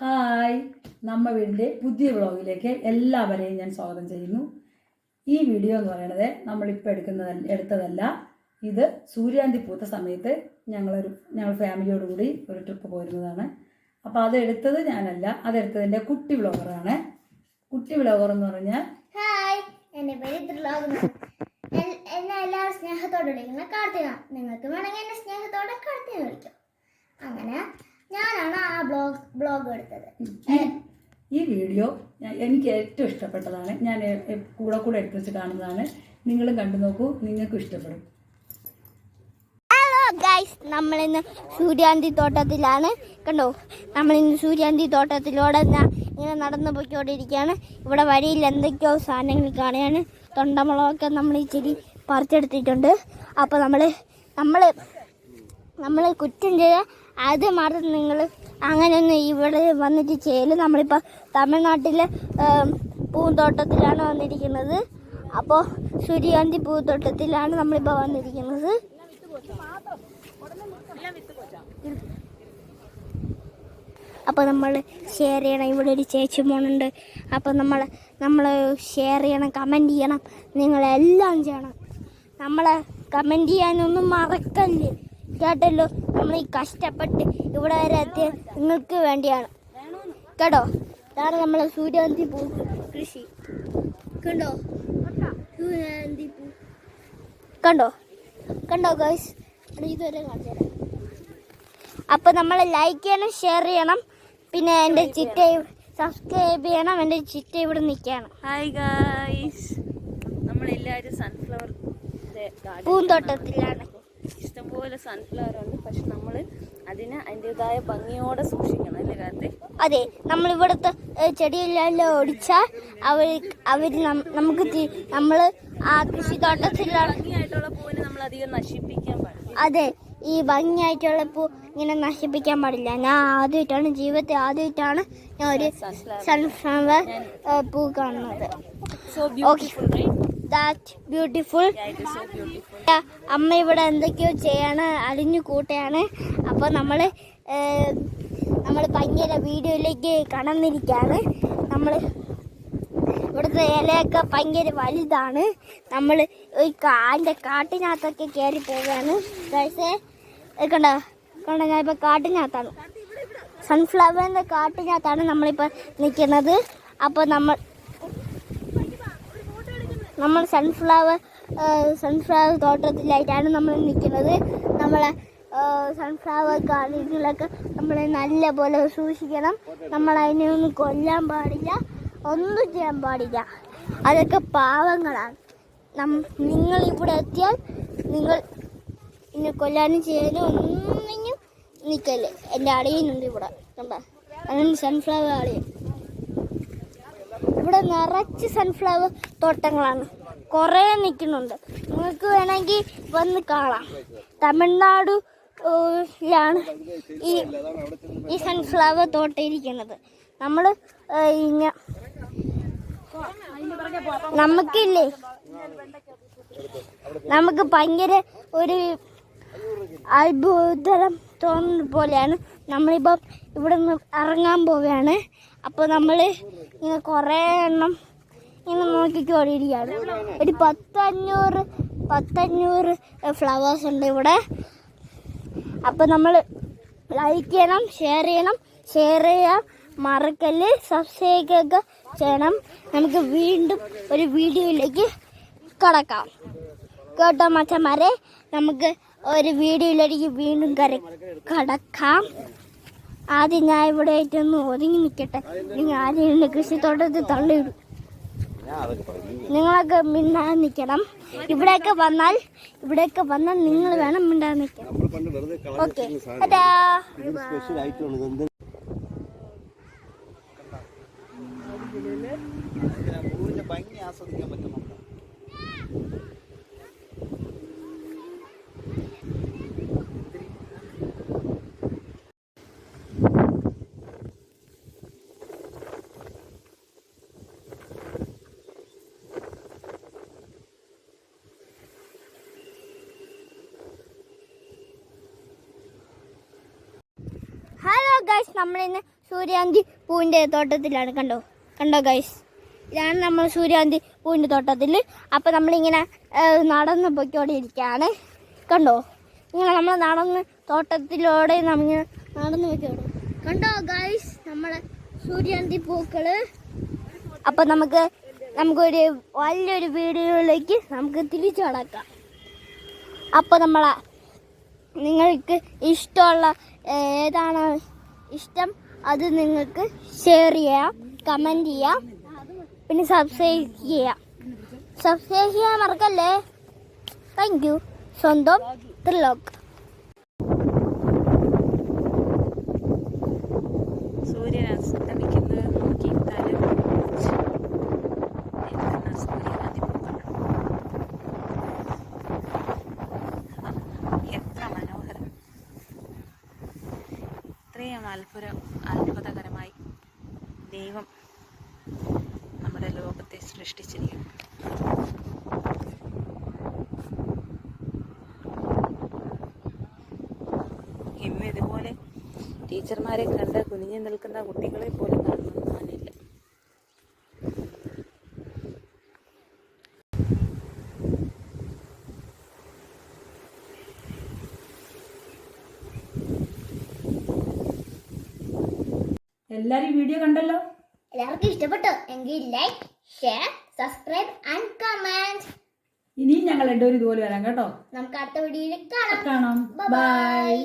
Hi, നമ്മ വീടിൻ്റെ പുതിയ വ്ളോഗിലേക്ക് എല്ലാവരെയും ഞാൻ സ്വാഗതം ചെയ്യുന്നു. ഈ വീഡിയോ എന്ന് പറയുന്നത് നമ്മളിപ്പോൾ എടുത്തതല്ല. ഇത് സൂര്യാന്തി പൂത്ത സമയത്ത് ഞങ്ങൾ ഫാമിലിയോടുകൂടി ഒരു ട്രിപ്പ് പോയിരുന്നതാണ്. അപ്പോൾ അതെടുത്തത് ഞാനല്ല, അതെടുത്തതിൻ്റെ കുട്ടി വ്ളോഗറാണ്. കുട്ടി വ്ളോഗർ എന്ന് പറഞ്ഞാൽ ഹായ്, എൻ്റെ പേര് എന്നെ എല്ലാവരും സ്നേഹത്തോടെ വിളിക്കുന്ന കാർത്തിക. നിങ്ങൾക്ക് വേണമെങ്കിൽ എന്നെ സ്നേഹത്തോടെ കാർത്തിക വിളിക്കാം. അങ്ങനെ ഞാനാണ് ആ ബ്ലോഗ് എടുത്തത്. ഈ വീഡിയോ എനിക്ക് ഏറ്റവും ഇഷ്ടപ്പെട്ടതാണ്. ഞാൻ കൂടെ എടുത്ത് വെച്ച് കാണുന്നതാണ്. നിങ്ങളും കണ്ടു നോക്കൂ, നിങ്ങൾക്കും ഇഷ്ടപ്പെടും. ഹലോ ഗൈസ്, നമ്മളിന്ന് സൂര്യാന്തി തോട്ടത്തിലാണ്. കണ്ടോ, നമ്മളിന്ന് സൂര്യാന്തി തോട്ടത്തിലൂടെ ഇങ്ങനെ നടന്നു പോയിക്കൊണ്ടിരിക്കുകയാണ്. ഇവിടെ വഴിയിൽ എന്തൊക്കെയോ സാധനങ്ങൾ കാണുകയാണ്. തൊണ്ടമുളകൊക്കെ നമ്മൾ ഇച്ചിരി പറിച്ചെടുത്തിട്ടുണ്ട്. അപ്പോൾ നമ്മൾ കുറ്റം ചെയ്ത അത് മറന്ന് നിങ്ങൾ അങ്ങനെയൊന്നും ഇവിടെ വന്നിട്ട് ചെയ്യല്. നമ്മളിപ്പോൾ തമിഴ്നാട്ടിലെ പൂന്തോട്ടത്തിലാണ് വന്നിരിക്കുന്നത്. അപ്പോൾ സൂര്യകാന്തി പൂന്തോട്ടത്തിലാണ് നമ്മളിപ്പോൾ വന്നിരിക്കുന്നത്. അപ്പോൾ നമ്മൾ ഷെയർ ചെയ്യണം. ഇവിടെ ഒരു ചേച്ചി മോനുണ്ട്. അപ്പോൾ നമ്മൾ ഷെയർ ചെയ്യണം, കമൻറ്റ് ചെയ്യണം, നിങ്ങളെല്ലാം ചെയ്യണം. നമ്മളെ കമൻറ്റ് ചെയ്യാനൊന്നും മറക്കല്ലേ, കേട്ടല്ലോ. നമ്മൾ ഈ കഷ്ടപ്പെട്ട് ഇവിടെ വരെ എത്തിയ നിങ്ങൾക്ക് വേണ്ടിയാണ് കേട്ടോ. ഇതാണ് നമ്മളെ സൂര്യകാന്തി പൂ കൃഷി. കണ്ടോ സൂര്യകാന്തി പൂ, കണ്ടോ ഗൈസ്. ഇതുവരെ കാണിച്ചു തരാം. അപ്പോൾ നമ്മൾ ലൈക്ക് ചെയ്യണം, ഷെയർ ചെയ്യണം, പിന്നെ എൻ്റെ ചിറ്റ സബ്സ്ക്രൈബ് ചെയ്യണം. എൻ്റെ ചിറ്റ ഇവിടെ നിൽക്കുകയാണ്. ഹായ് ഗൈസ്, നമ്മളെല്ലാവരും സൺഫ്ലവർ പൂന്തോട്ടത്തിലാണ്. ഇഷ്ടംപോലെ സൺഫ്ലവർ ഉണ്ട്. പക്ഷെ നമ്മൾ അതിൻ്റെതായ ഭംഗിയോടെ സൂക്ഷിക്കണം, അല്ലേ കാർത്തി? അതെ, നമ്മളിവിടുത്തെ ചെടിയെല്ലാം ഒടിച്ചാൽ നമ്മൾ ആ കൃഷിത്തോട്ടത്തിലാണ്. ഭംഗിയായിട്ടുള്ള പൂവിനെ നമ്മൾ അധികം നശിപ്പിക്കാൻ പാടില്ല. അതെ, ഈ ഭംഗിയായിട്ടുള്ള പൂ ഇങ്ങനെ നശിപ്പിക്കാൻ പാടില്ല. ഞാൻ ജീവിതത്തിൽ ആദ്യമായിട്ടാണ് ഞാൻ ഒരു സൺഫ്ലവർ പൂ കാണുന്നത്. ബ്യൂട്ടിഫുൾ. അമ്മ ഇവിടെ എന്തൊക്കെയോ ചെയ്യാണ്, അലിഞ്ഞു കൂട്ടയാണ്. അപ്പോൾ നമ്മൾ ഭയങ്കര വീഡിയോയിലേക്ക് കടന്നിരിക്കുകയാണ്. ഇവിടുത്തെ ഇലയൊക്കെ ഭയങ്കര വലുതാണ്. നമ്മൾ ഈ കാട്ടിനകത്തൊക്കെ കയറി പോവുകയാണ്. കണ്ടോ ഞാൻ ഇപ്പോൾ കാട്ടിനകത്താണ്, സൺഫ്ലവറിൻ്റെ കാട്ടിനകത്താണ് നമ്മളിപ്പോൾ നിൽക്കുന്നത്. അപ്പോൾ നമ്മൾ സൺഫ്ലവർ തോട്ടത്തിലായിട്ടാണ് നമ്മൾ നിൽക്കുന്നത്. നമ്മളെ സൺഫ്ലവർ കാര്യങ്ങളൊക്കെ നമ്മൾ നല്ല പോലെ സൂക്ഷിക്കണം. നമ്മൾ അതിനെ ഒന്നും കൊല്ലാൻ പാടില്ല, ഒന്നും ചെയ്യാൻ പാടില്ല. അതൊക്കെ പാവങ്ങളാണ്. നിങ്ങൾ ഇവിടെ എത്തിയാൽ നിങ്ങൾ ഇന്നെ കൊല്ലാനും ചെയ്യാനും ഒന്നും നിൽക്കല്ലേ. എൻ്റെ അളിയനുണ്ട് ഇവിടെ, കണ്ടോ, അങ്ങനെ സൺഫ്ലവർ അളിയൻ. ഇവിടെ നിറച്ച് സൺഫ്ലവർ തോട്ടങ്ങളാണ്, കുറേ നിൽക്കുന്നുണ്ട്. നിങ്ങൾക്ക് വേണമെങ്കിൽ വന്ന് കാണാം. തമിഴ്നാടിലാണ് ഈ സൺഫ്ലവർ തോട്ടം ഇരിക്കുന്നത്. നമുക്ക് ഭയങ്കര ഒരു അത്ഭുതം തോന്നുന്ന പോലെയാണ്. നമ്മളിപ്പം ഇവിടെ നിന്ന് ഇറങ്ങാൻ പോവുകയാണ്. അപ്പോൾ നമ്മൾ ഇങ്ങനെ കുറേ എണ്ണം ഇങ്ങനെ നോക്കിക്കൊണ്ടിരിക്കുകയാണ്. ഒരു 500 ഫ്ലവേഴ്സ് ഉണ്ട് ഇവിടെ. അപ്പോൾ നമ്മൾ ലൈക്ക് ചെയ്യണം, ഷെയർ ചെയ്യാൻ മറക്കല്ല്, സബ്സ്ക്രൈബ് ഒക്കെ ചെയ്യണം. നമുക്ക് വീണ്ടും ഒരു വീഡിയോയിലേക്ക് കടക്കാം കേട്ടോ മച്ചന്മാരെ. നമുക്ക് ഒരു വീഡിയോയിലേക്ക് വീണ്ടും കടക്കാം. ആദ്യം ഞാൻ ഇവിടെ ആയിട്ടൊന്ന് ഒതുങ്ങി നിൽക്കട്ടെ. നിങ്ങൾ ആദ്യം കൃഷിത്തോട്ടത്തിൽ തള്ളിയിടും. നിങ്ങളൊക്കെ മിണ്ടാതെ നിൽക്കണം. ഇവിടെയൊക്കെ വന്നാൽ നിങ്ങൾ വേണം മിണ്ടാതെ നിൽക്കണം. ഓക്കെ, ഭംഗി ആസ്വദിക്കാൻ പറ്റും. ഹലോ ഗൈസ്, നമ്മളിന്ന് സൂര്യകാന്തി പൂവിൻ്റെ തോട്ടത്തിലാണ്. കണ്ടോ കണ്ടോ ഗൈസ്, ഇതാണ് നമ്മൾ സൂര്യകാന്തി പൂവിൻ്റെ തോട്ടത്തിൽ. അപ്പോൾ നമ്മളിങ്ങനെ നടന്ന് പൊയ്ക്കോണ്ടിരിക്കുകയാണ്. കണ്ടോ ഇങ്ങനെ നമ്മൾ നടന്ന് തോട്ടത്തിലൂടെ നമ്മിങ്ങനെ നടന്ന് പൊയ്ക്കോടും. കണ്ടോ ഗൈസ് നമ്മളെ സൂര്യകാന്തി പൂക്കൾ. അപ്പോൾ നമുക്കൊരു വലിയൊരു വീഡിയോയിലേക്ക് നമുക്ക് തിരിച്ചു കടക്കാം. അപ്പോൾ നിങ്ങൾക്ക് ഇഷ്ടമുള്ള ഏതാണ് ഇഷ്ടം അത് നിങ്ങൾക്ക് ഷെയർ ചെയ്യാം, കമൻറ്റ് ചെയ്യാം, പിന്നെ സബ്സ്ക്രൈബ് ചെയ്യാൻ മറക്കല്ലേ. Thank you. സ്വന്തം ത്രിലോക്. സൂര്യൻ അസ്തമിക്കുന്നത് നോക്കി തല കുനിച്ച് നിൽക്കുന്ന സൂര്യകാന്തി പൂക്കൾ എത്ര മനോഹരം! ഇത്രയും അത്ഭുതകരമായി ദൈവം നമ്മുടെ ലോകത്തെ സൃഷ്ടിച്ചിരിക്കുന്നു. ഇന്ന് ഇതുപോലെ ടീച്ചർമാരെ കണ്ട് കുനിഞ്ഞു നിൽക്കുന്ന കുട്ടികളെ പോലും കാണുന്നില്ല. എല്ലാവരും വീഡിയോ കണ്ടല്ലോ. എല്ലാവർക്കും ഇഷ്ടപ്പെട്ടു എങ്കിൽ like, share, subscribe and comment. ഇനിയും ഞങ്ങൾ രണ്ടുപേരും ഇതുപോലെ വരാം കേട്ടോ. നമുക്ക് അടുത്ത വീഡിയോയിൽ കാണാം. കാണാം. ബൈ.